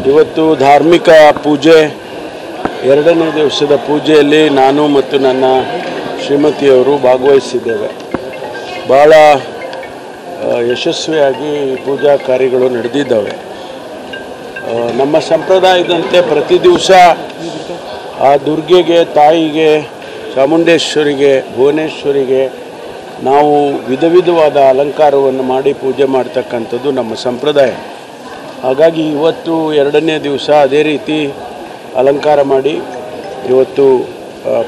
ಇವತ್ತು ಧಾರ್ಮಿಕ ಪೂಜೆ ಎರಡನೇ ದಿವಸದ ಪೂಜೆಯಲ್ಲಿ ನಾನು ಮತ್ತು ನನ್ನ ಶ್ರೀಮತಿಯವರು ಭಾಗವಹಿಸಿದ್ದೇವೆ. ಭಾಳ ಯಶಸ್ವಿಯಾಗಿ ಪೂಜಾ ಕಾರ್ಯಗಳು ನಡೆದಿದ್ದಾವೆ. ನಮ್ಮ ಸಂಪ್ರದಾಯದಂತೆ ಪ್ರತಿ ದಿವಸ ಆ ದುರ್ಗೆಗೆ, ತಾಯಿಗೆ, ಚಾಮುಂಡೇಶ್ವರಿಗೆ, ಭುವನೇಶ್ವರಿಗೆ ನಾವು ವಿಧ ವಿಧವಾದ ಅಲಂಕಾರವನ್ನು ಮಾಡಿ ಪೂಜೆ ಮಾಡ್ತಕ್ಕಂಥದ್ದು ನಮ್ಮ ಸಂಪ್ರದಾಯ. ಹಾಗಾಗಿ ಇವತ್ತು ಎರಡನೇ ದಿವಸ ಅದೇ ರೀತಿ ಅಲಂಕಾರ ಮಾಡಿ ಇವತ್ತು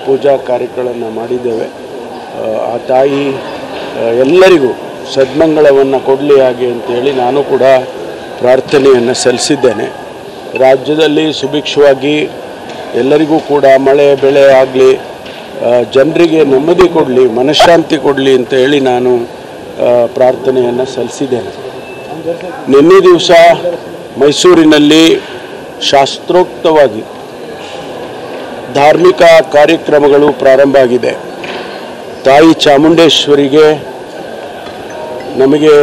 ಪೂಜಾ ಕಾರ್ಯಗಳನ್ನು ಮಾಡಿದ್ದೇವೆ. ಆ ತಾಯಿ ಎಲ್ಲರಿಗೂ ಸದ್ಮಂಗಳವನ್ನು ಕೊಡಲಿ ಹಾಗೆ ಅಂತೇಳಿ ನಾನು ಕೂಡ ಪ್ರಾರ್ಥನೆಯನ್ನು ಸಲ್ಲಿಸಿದ್ದೇನೆ. ರಾಜ್ಯದಲ್ಲಿ ಸುಭಿಕ್ಷವಾಗಿ ಎಲ್ಲರಿಗೂ ಕೂಡ ಮಳೆ ಬೆಳೆ ಆಗಲಿ, ಜನರಿಗೆ ನೆಮ್ಮದಿ ಕೊಡಲಿ, ಮನಃಶಾಂತಿ ಕೊಡಲಿ ಅಂತ ಹೇಳಿ ನಾನು ಪ್ರಾರ್ಥನೆಯನ್ನು ಸಲ್ಲಿಸಿದ್ದೇನೆ. ನಿನ್ನೆ ದಿವಸ ಮೈಸೂರಿನಲ್ಲಿ ಶಾಸ್ತ್ರೋಕ್ತವಾಗಿ ಧಾರ್ಮಿಕ ಕಾರ್ಯಕ್ರಮಗಳು ಪ್ರಾರಂಭ ಆಗಿದೆ. ತಾಯಿ ಚಾಮುಂಡೇಶ್ವರಿಗೆ ನಮಗೆ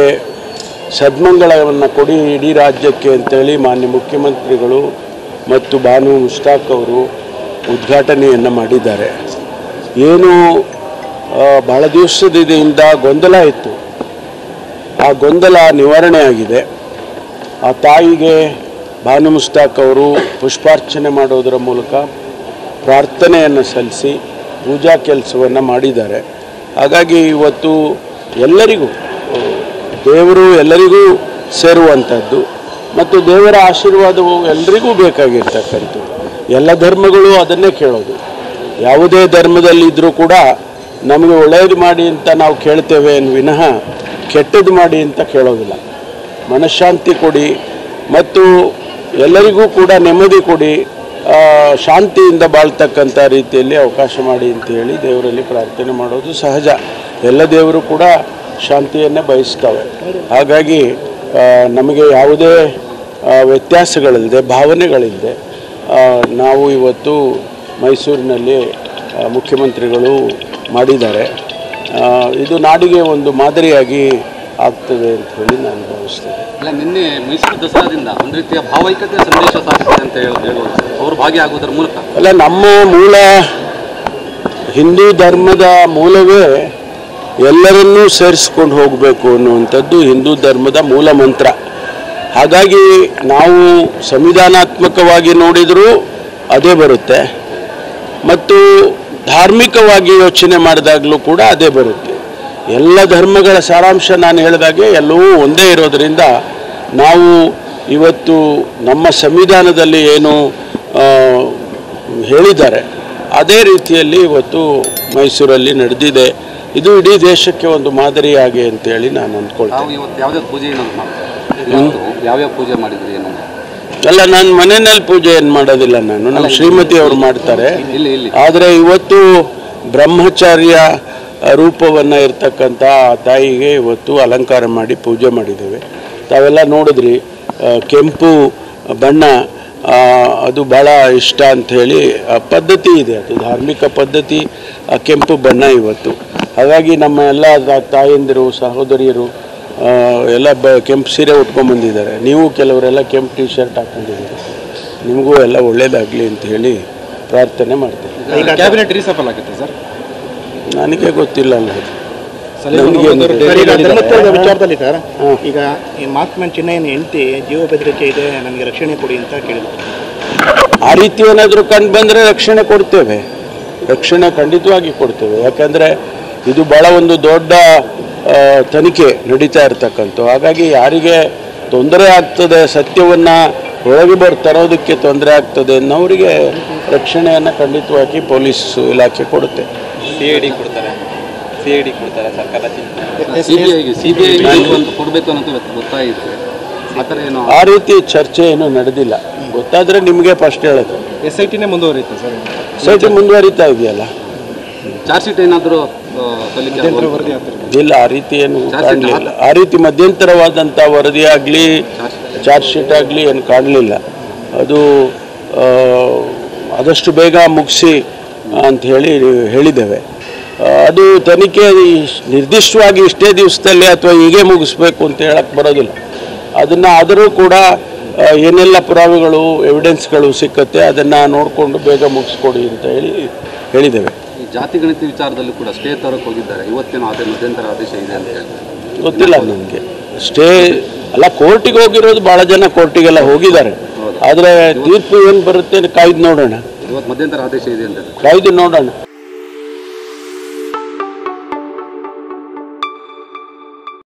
ಸದ್ಮಂಗಳವನ್ನು ಕೊಡಿ ಇಡೀ ರಾಜ್ಯಕ್ಕೆ ಅಂತೇಳಿ ಮಾನ್ಯ ಮುಖ್ಯಮಂತ್ರಿಗಳು ಮತ್ತು ಬಾನು ಮುಷ್ತಾಕ್ ಅವರು ಉದ್ಘಾಟನೆಯನ್ನು ಮಾಡಿದ್ದಾರೆ. ಏನು ಬಹಳ ದಿವಸದಿಂದ ಗೊಂದಲ ಇತ್ತು, ಆ ಗೊಂದಲ ನಿವಾರಣೆ ಆಗಿದೆ. ಆ ತಾಯಿಗೆ ಬಾನು ಮುಷ್ತಾಕ್ ಅವರು ಪುಷ್ಪಾರ್ಚನೆ ಮಾಡೋದರ ಮೂಲಕ ಪ್ರಾರ್ಥನೆಯನ್ನು ಸಲ್ಲಿಸಿ ಪೂಜಾ ಕೆಲಸವನ್ನು ಮಾಡಿದ್ದಾರೆ. ಹಾಗಾಗಿ ಇವತ್ತು ಎಲ್ಲರಿಗೂ ದೇವರು ಎಲ್ಲರಿಗೂ ಸೇರುವಂಥದ್ದು ಮತ್ತು ದೇವರ ಆಶೀರ್ವಾದವು ಎಲ್ಲರಿಗೂ ಬೇಕಾಗಿರ್ತಕ್ಕಂಥದ್ದು. ಎಲ್ಲ ಧರ್ಮಗಳು ಅದನ್ನೇ ಕೇಳೋದು. ಯಾವುದೇ ಧರ್ಮದಲ್ಲಿದ್ದರೂ ಕೂಡ ನಮಗೆ ಒಳ್ಳೆಯದು ಮಾಡಿ ಅಂತ ನಾವು ಕೇಳ್ತೇವೆ ವಿನಃ ಕೆಟ್ಟದ್ದು ಮಾಡಿ ಅಂತ ಕೇಳೋದಿಲ್ಲ. ಮನಃಶಾಂತಿ ಕೊಡಿ ಮತ್ತು ಎಲ್ಲರಿಗೂ ಕೂಡ ನೆಮ್ಮದಿ ಕೊಡಿ, ಶಾಂತಿಯಿಂದ ಬಾಳ್ತಕ್ಕಂಥ ರೀತಿಯಲ್ಲಿ ಅವಕಾಶ ಮಾಡಿ ಅಂತ ಹೇಳಿ ದೇವರಲ್ಲಿ ಪ್ರಾರ್ಥನೆ ಮಾಡೋದು ಸಹಜ. ಎಲ್ಲ ದೇವರು ಕೂಡ ಶಾಂತಿಯನ್ನೇ ಬಯಸ್ತವೆ. ಹಾಗಾಗಿ ನಮಗೆ ಯಾವುದೇ ವ್ಯತ್ಯಾಸಗಳಿಲ್ಲದೆ, ಭಾವನೆಗಳಿಲ್ಲದೆ ನಾವು ಇವತ್ತು ಮೈಸೂರಿನಲ್ಲಿ ಮುಖ್ಯಮಂತ್ರಿಗಳು ಮಾಡಿದ್ದಾರೆ. ಇದು ನಾಡಿಗೆ ಒಂದು ಮಾದರಿಯಾಗಿ ಆಗ್ತದೆ ಅಂತ ಹೇಳಿ ನಾನು ಭಾವಿಸ್ತೇನೆ. ಅಲ್ಲ, ನಿನ್ನೆ ಮೈಸೂರು ದಸರಾದಿಂದ ಒಂದು ರೀತಿಯ ಭಾವೈಕ್ಯತೆ ಸಂದೇಶ ಸಾಧಿಸಿದೆ ಅಂತ ಹೇಳ್ಬೋದು, ಅವರು ಭಾಗಿಯಾಗುವುದರ ಮೂಲಕ. ಅಲ್ಲ, ನಮ್ಮ ಮೂಲ ಹಿಂದೂ ಧರ್ಮದ ಮೂಲವೇ ಎಲ್ಲರನ್ನೂ ಸೇರಿಸ್ಕೊಂಡು ಹೋಗಬೇಕು ಅನ್ನುವಂಥದ್ದು ಹಿಂದೂ ಧರ್ಮದ ಮೂಲ ಮಂತ್ರ. ಹಾಗಾಗಿ ನಾವು ಸಂವಿಧಾನಾತ್ಮಕವಾಗಿ ನೋಡಿದರೂ ಅದೇ ಬರುತ್ತೆ ಮತ್ತು ಧಾರ್ಮಿಕವಾಗಿ ಯೋಚನೆ ಮಾಡಿದಾಗಲೂ ಕೂಡ ಅದೇ ಬರುತ್ತೆ. ಎಲ್ಲ ಧರ್ಮಗಳ ಸಾರಾಂಶ ನಾನು ಹೇಳಿದಾಗೆ ಎಲ್ಲವೂ ಒಂದೇ ಇರೋದರಿಂದ ನಾವು ಇವತ್ತು ನಮ್ಮ ಸಂವಿಧಾನದಲ್ಲಿ ಏನು ಹೇಳಿದ್ದಾರೆ ಅದೇ ರೀತಿಯಲ್ಲಿ ಇವತ್ತು ಮೈಸೂರಲ್ಲಿ ನಡೆದಿದೆ. ಇದು ಇಡೀ ದೇಶಕ್ಕೆ ಒಂದು ಮಾದರಿಯಾಗಿ ಅಂತೇಳಿ ನಾನು ಅಂದ್ಕೊಳ್ತೇನೆ. ಯಾವ್ಯಾವ ಪೂಜೆ ಮಾಡಿದ್ರಿ? ಅಲ್ಲ, ನಾನು ಮನೆಯಲ್ಲಿ ಪೂಜೆ ಏನು ಮಾಡೋದಿಲ್ಲ, ನಮ್ಮ ಶ್ರೀಮತಿ ಅವರು ಮಾಡ್ತಾರೆ. ಆದರೆ ಇವತ್ತು ಬ್ರಹ್ಮಚಾರ್ಯ ರೂಪವನ್ನು ಇರ್ತಕ್ಕಂಥ ಆ ತಾಯಿಗೆ ಇವತ್ತು ಅಲಂಕಾರ ಮಾಡಿ ಪೂಜೆ ಮಾಡಿದ್ದೇವೆ. ತಾವೆಲ್ಲ ನೋಡಿದ್ರಿ, ಕೆಂಪು ಬಣ್ಣ ಅದು ಭಾಳ ಇಷ್ಟ ಅಂಥೇಳಿ ಪದ್ಧತಿ ಇದೆ, ಅದು ಧಾರ್ಮಿಕ ಪದ್ಧತಿ. ಕೆಂಪು ಬಣ್ಣ ಇವತ್ತು. ಹಾಗಾಗಿ ನಮ್ಮ ಎಲ್ಲ ತಾಯಂದಿರು, ಸಹೋದರಿಯರು ಎಲ್ಲ ಕೆಂಪು ಸೀರೆ ಉಟ್ಕೊಂಡ್ಬಂದಿದ್ದಾರೆ. ನೀವು ಕೆಲವರೆಲ್ಲ ಕೆಂಪು ಟಿ ಶರ್ಟ್ ಹಾಕ್ಕೊಂಡಿದ್ದೀರಿ. ನಿಮಗೂ ಎಲ್ಲ ಒಳ್ಳೇದಾಗಲಿ ಅಂತ ಹೇಳಿ ಪ್ರಾರ್ಥನೆ ಮಾಡ್ತೇನೆ. ಕ್ಯಾಬಿನೆಟ್ ರೀಸಫಲ್ ಆಗುತ್ತೆ ಸರ್? ನನಗೆ ಗೊತ್ತಿಲ್ಲ ಅಲ್ಲ. ವಿಚಾರದಲ್ಲಿ ಸರ್, ಈಗ ಈ ಮಹಾತ್ಮನ ಚಿನ್ನಯ್ಯನ ಹೆಂಡತಿ ಜೀವ ಬೆದರಿಕೆ ಇದೆ, ನನಗೆ ರಕ್ಷಣೆ ಕೊಡಿ ಅಂತ ಕೇಳಿದ್ರು. ಆ ರೀತಿ ಏನಾದರೂ ಕಂಡು ಬಂದರೆ ರಕ್ಷಣೆ ಕೊಡ್ತೇವೆ, ರಕ್ಷಣೆ ಖಂಡಿತವಾಗಿ ಕೊಡ್ತೇವೆ. ಯಾಕಂದರೆ ಇದು ಭಾಳ ಒಂದು ದೊಡ್ಡ ತನಿಖೆ ನಡೀತಾ ಇರ್ತಕ್ಕಂಥ. ಹಾಗಾಗಿ ಯಾರಿಗೆ ತೊಂದರೆ ಆಗ್ತದೆ, ಸತ್ಯವನ್ನು ಒಳಗೆ ತರೋದಕ್ಕೆ ತೊಂದರೆ ಆಗ್ತದೆ ಅನ್ನೋರಿಗೆ ರಕ್ಷಣೆಯನ್ನು ಖಂಡಿತವಾಗಿ ಪೊಲೀಸ್ ಇಲಾಖೆ ಕೊಡುತ್ತೆ. CID ಕೊಡ್ತಾರೆ ಸರ್ಕಾರ, CBI ಕೊಡಬೇಕು ಅನ್ನೋದು ಗೊತ್ತಾಯಿತು. ಆ ರೀತಿ ಚರ್ಚೆ ಏನೂ ನಡೆದಿಲ್ಲ. ಗೊತ್ತಾದರೆ ನಿಮಗೆ ಫಸ್ಟ್ ಹೇಳೋದು. SITನೇ ಮುಂದುವರಿಯುತ್ತೆ ಸರ್? SIT ಮುಂದುವರಿತಾ ಇದೆಯಲ್ಲ. ಚಾರ್ಜ್ ಶೀಟ್ ಏನಾದರೂ ಇಲ್ಲ, ಆ ರೀತಿ ಏನು ಕಾಣಲಿಲ್ಲ. ಆ ರೀತಿ ಮಧ್ಯಂತರವಾದಂಥ ವರದಿ ಆಗಲಿ, ಚಾರ್ಜ್ ಶೀಟ್ ಆಗಲಿ ಏನು ಕಾಣಲಿಲ್ಲ. ಅದು ಆದಷ್ಟು ಬೇಗ ಮುಗಿಸಿ ಅಂತ ಹೇಳಿದ್ದೇವೆ. ಅದು ತನಿಖೆ ನಿರ್ದಿಷ್ಟವಾಗಿ ಇಷ್ಟೇ ದಿವಸದಲ್ಲಿ ಅಥವಾ ಹೀಗೆ ಮುಗಿಸ್ಬೇಕು ಅಂತ ಹೇಳಕ್ಕೆ ಬರೋದಿಲ್ಲ. ಅದನ್ನು ಆದರೂ ಕೂಡ ಏನೆಲ್ಲ ಪುರಾವೆಗಳು ಎವಿಡೆನ್ಸ್ಗಳು ಸಿಕ್ಕತ್ತೆ ಅದನ್ನು ನೋಡಿಕೊಂಡು ಬೇಗ ಮುಗಿಸ್ಕೊಡಿ ಅಂತ ಹೇಳಿದ್ದೇವೆ. ಈ ಜಾತಿ ಗಣತಿ ವಿಚಾರದಲ್ಲೂ ಕೂಡ ಸ್ಟೇ ತರಕ್ಕೆ ಹೋಗಿದ್ದಾರೆ. ಇವತ್ತೇನೋ ಅದೇ ಮಧ್ಯಂತರ ಆದೇಶ ಇದೆ ಅಂತ ಹೇಳ್ತಾರೆ. ಗೊತ್ತಿಲ್ಲ ನನಗೆ. ಸ್ಟೇ ಅಲ್ಲ, ಕೋರ್ಟಿಗೆ ಹೋಗಿರೋದು ಭಾಳ ಜನ ಕೋರ್ಟಿಗೆಲ್ಲ ಹೋಗಿದ್ದಾರೆ. ಆದರೆ ತೀರ್ಪು ಏನು ಬರುತ್ತೆ ಕಾಯ್ದು ನೋಡೋಣ. ಇವತ್ತು ಮಧ್ಯಂತರ ಆದೇಶ ಇದೆ ಅಂತ ಕಾಯ್ದು ನೋಡೋಣ.